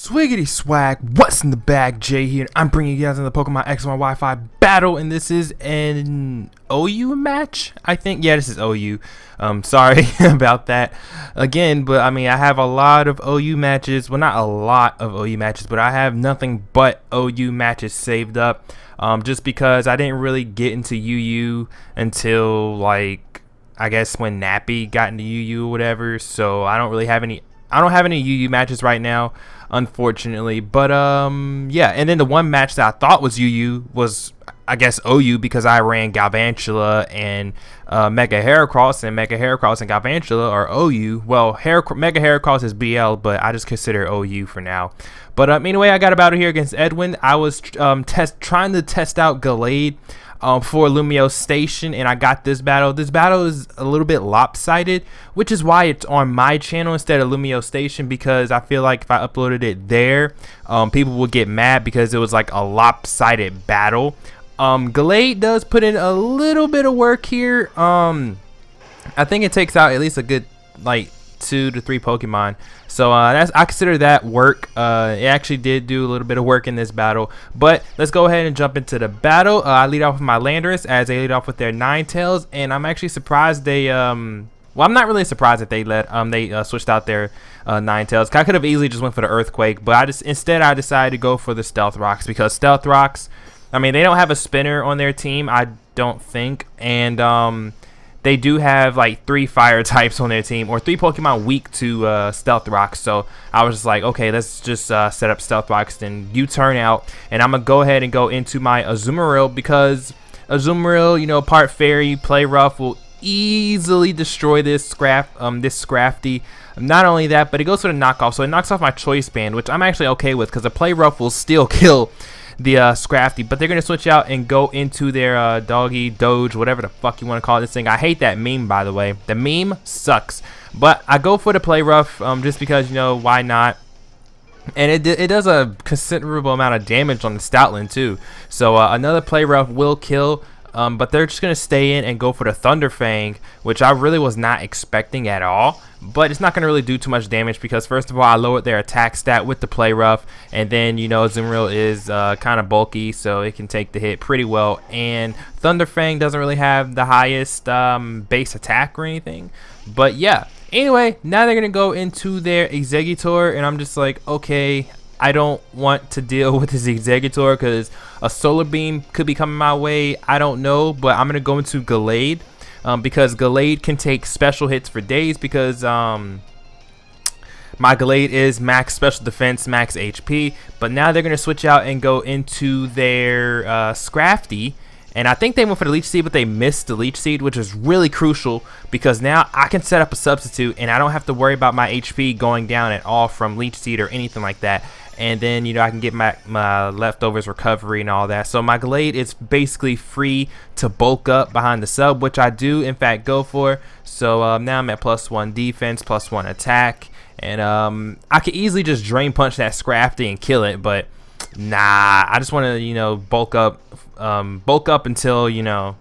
Swiggity swag, what's in the bag? Jay here. I'm bringing you guys in the Pokemon X and Y Wi-Fi battle, and this is an OU match, I think. Yeah, this is OU. Sorry about that again, but I mean, I have a lot of OU matches. Well, not a lot of OU matches, but I have nothing but OU matches saved up. Just because I didn't really get into UU until like I guess when Nappy got into UU or whatever. So I don't really have any. I don't have any UU matches right now, unfortunately. But yeah, and then the one match that I thought was UU was, I guess, OU, because I ran Galvantula and Mega Heracross, and Mega Heracross and Galvantula are OU. Well, Mega Heracross is BL, but I just consider OU for now. But anyway, I got about it here against Edwin. I was trying to test out Gallade for LumioseStation, and I got this battle. This battle is a little bit lopsided, which is why it's on my channel instead of LumioseStation, because I feel like if I uploaded it there, people would get mad because it was like a lopsided battle. Gallade does put in a little bit of work here. I think it takes out at least a good like 2 to 3 Pokemon, so I consider that work. It actually did do a little bit of work in this battle, but let's go ahead and jump into the battle. I lead off with my Landorus, as they lead off with their Ninetales, and I'm actually surprised they well, I'm not really surprised that they switched out their Ninetales. I could have easily just went for the Earthquake, but instead I decided to go for the Stealth Rocks, because Stealth Rocks, I mean, they don't have a spinner on their team, I don't think, and they do have like 3 fire types on their team, or 3 Pokemon weak to Stealth Rocks. So I was just like, okay, let's just set up Stealth Rocks. Then you turn out, and I'm gonna go ahead and go into my Azumarill, because Azumarill, you know, part Fairy, play rough, will easily destroy this Scrafty. Not only that, but it goes for the knockoff, so it knocks off my Choice Band, which I'm actually okay with, because the play rough will still kill the Scrafty. But they're gonna switch out and go into their Doggy Doge, whatever the fuck you want to call this thing. I hate that meme, by the way. The meme sucks, but I go for the play rough just because, you know, why not? And it does a considerable amount of damage on the Stoutland too, so another play rough will kill. But they're just going to stay in and go for the Thunder Fang, which I really was not expecting at all. But it's not going to really do too much damage, because first of all, I lowered their attack stat with the play rough. And then, you know, Azumarill is kind of bulky, so it can take the hit pretty well. And Thunder Fang doesn't really have the highest base attack or anything. But yeah, anyway, now they're going to go into their Exeggutor. And I'm just like, okay, I don't want to deal with this Exeggutor, because a Solar Beam could be coming my way. I don't know, but I'm going to go into Gallade, because Gallade can take special hits for days, because my Gallade is max special defense, max HP. But now they're going to switch out and go into their Scrafty. And I think they went for the Leech Seed, but they missed the Leech Seed, which is really crucial, because now I can set up a substitute, and I don't have to worry about my HP going down at all from Leech Seed or anything like that. And then, you know, I can get my leftovers recovery and all that. So my Gallade is basically free to bulk up behind the sub, which I do, in fact, go for. So now I'm at +1 defense, +1 attack. And I could easily just Drain Punch that Scrafty and kill it, but nah, I just want to, you know, bulk up until, you know,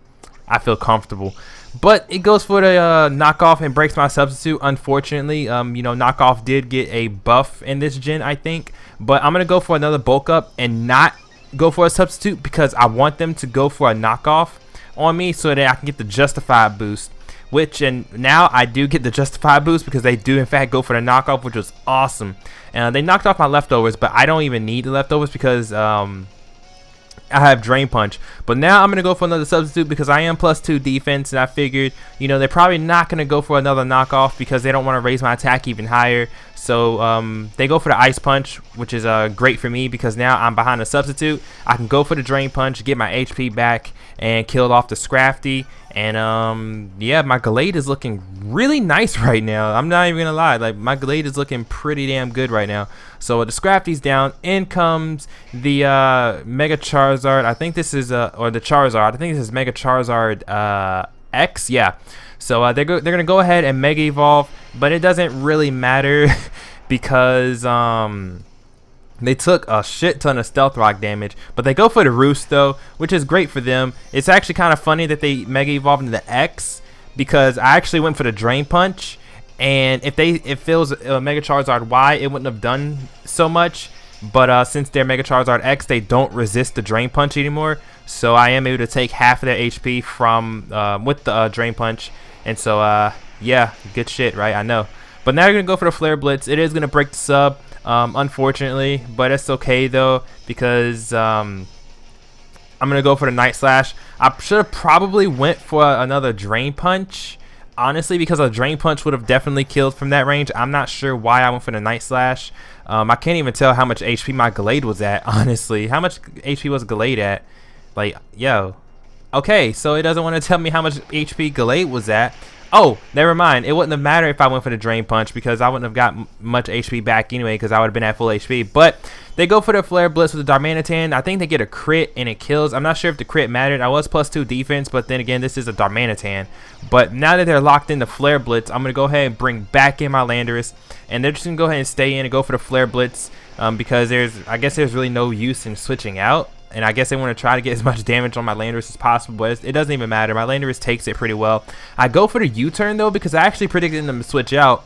I feel comfortable. But it goes for the knockoff and breaks my substitute, unfortunately. You know, knockoff did get a buff in this gen, I think. But I'm going to go for another bulk up and not go for a substitute, because I want them to go for a knockoff on me so that I can get the Justified boost. And now I do get the Justified boost, because they do in fact go for the knockoff, which was awesome. And they knocked off my leftovers, but I don't even need the leftovers, because I have Drain Punch. But now I'm going to go for another substitute, because I am +2 defense, and I figured, you know, they're probably not going to go for another knockoff, because they don't want to raise my attack even higher. So they go for the Ice Punch, which is great for me, because now I'm behind a substitute. I can go for the Drain Punch, get my HP back, and kill off the Scrafty. And yeah, my Gallade is looking really nice right now. I'm not even gonna lie, like my Gallade is looking pretty damn good right now. So the Scrafty's down, in comes the Mega Charizard. I think this is or the Charizard. I think this is Mega Charizard X. Yeah. So they're gonna go ahead and Mega Evolve, but it doesn't really matter because they took a shit ton of Stealth Rock damage. But they go for the Roost though, which is great for them. It's actually kind of funny that they Mega Evolved into the X, because I actually went for the Drain Punch, And if it was Mega Charizard Y, it wouldn't have done so much. But since they're Mega Charizard X, they don't resist the Drain Punch anymore. So I am able to take half of their HP from with the Drain Punch. And so yeah, good shit, right? I know. But now you're gonna go for the Flare Blitz. It is gonna break the sub, unfortunately, but it's okay though, because I'm gonna go for the Night Slash. I should have probably went for another Drain Punch, honestly, because a Drain Punch would have definitely killed from that range. I'm not sure why I went for the Night Slash. I can't even tell how much HP my Gallade was at, honestly. How much HP was Gallade at? Like, yo. Okay, so it doesn't want to tell me how much HP Gallade was at. Oh, never mind. It wouldn't have mattered if I went for the Drain Punch, because I wouldn't have got much HP back anyway, because I would have been at full HP. But they go for the Flare Blitz with the Darmanitan. I think they get a crit and it kills. I'm not sure if the crit mattered. I was +2 defense, but then again, this is a Darmanitan. But now that they're locked in the Flare Blitz, I'm going to go ahead and bring back in my Landorus. And they're just going to go ahead and stay in and go for the Flare Blitz, because I guess there's really no use in switching out. And I guess they want to try to get as much damage on my Landorus as possible, but it doesn't even matter. My Landorus takes it pretty well. I go for the U-turn though, because I actually predicted them to switch out.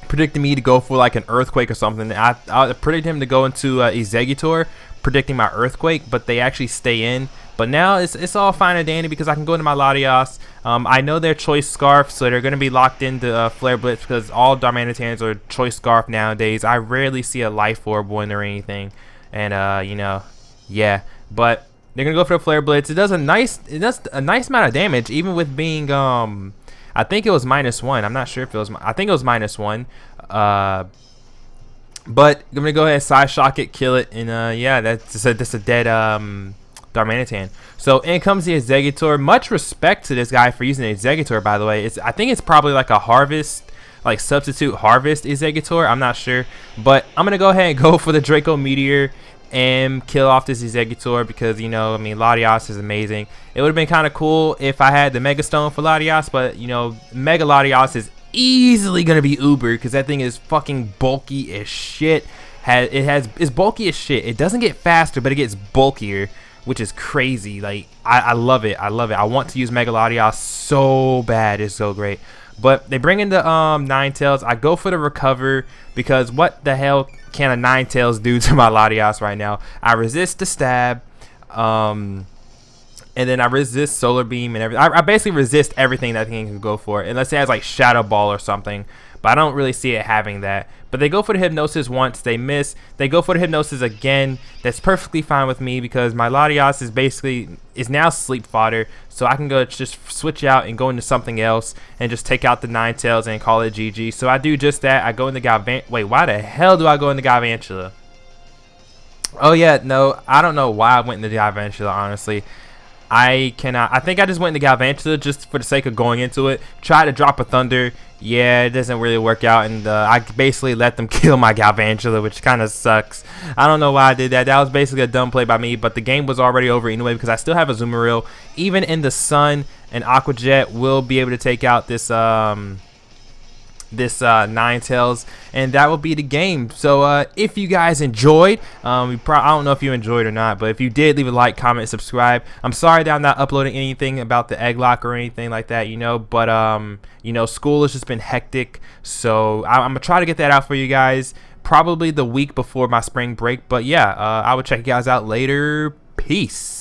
Predicting me to go for like an Earthquake or something. I predicted him to go into Exeggutor, predicting my Earthquake, but they actually stay in. But now it's all fine and dandy, because I can go into my Latios. I know they're Choice Scarf, so they're going to be locked into Flare Blitz, because all Darmanitans are Choice Scarf nowadays. I rarely see a Life Orb one or anything. And you know, yeah, but they're gonna go for the Flare Blitz. It does a nice amount of damage, even with being I think it was -1. I'm not sure if it was. I think it was -1. But I'm gonna go ahead and Side Shock it, kill it, and yeah, that's a dead Darmanitan. So in comes the Exeggutor. Much respect to this guy for using the Exeggutor, by the way. I think it's probably like a Harvest, like substitute Harvest Exeggutor. I'm not sure, but I'm gonna go ahead and go for the Draco Meteor and kill off this Exeggutor, because, you know, I mean, Latios is amazing. It would have been kind of cool if I had the Mega Stone for Latios, but, you know, Mega Latios is easily gonna be Uber, because that thing is fucking bulky as shit. It's bulky as shit. It doesn't get faster, but it gets bulkier, which is crazy. Like, I love it. I love it. I want to use Mega Latios so bad. It's so great. But they bring in the Ninetales. I go for the Recover, because what the hell can a Ninetales do to my Latios right now? I resist the Stab, and then I resist Solar Beam and everything. I basically resist everything that thing can go for, unless it has like Shadow Ball or something. But I don't really see it having that. But they go for the Hypnosis once, they miss. They go for the Hypnosis again. That's perfectly fine with me, because my Latios is now sleep fodder. So I can go just switch out and go into something else and just take out the Ninetales and call it GG. So I do just that. I go into Wait, why the hell do I go into Galvantula? Oh yeah, no, I don't know why I went into Galvantula, honestly. I cannot. I think I just went into Galvantula just for the sake of going into it. Try to drop a Thunder. Yeah, it doesn't really work out, and I basically let them kill my Galvantula, which kind of sucks. I don't know why I did that. That was basically a dumb play by me, but the game was already over anyway, because I still have a Azumarill. Even in the Sun, an Aqua Jet will be able to take out this Ninetales, and that will be the game. So if you guys enjoyed, I don't know if you enjoyed or not, but if you did, leave a like, comment, subscribe. I'm sorry that I'm not uploading anything about the egg lock or anything like that, you know, but you know, school has just been hectic, so I'm gonna try to get that out for you guys probably the week before my spring break. But yeah, I will check you guys out later. Peace.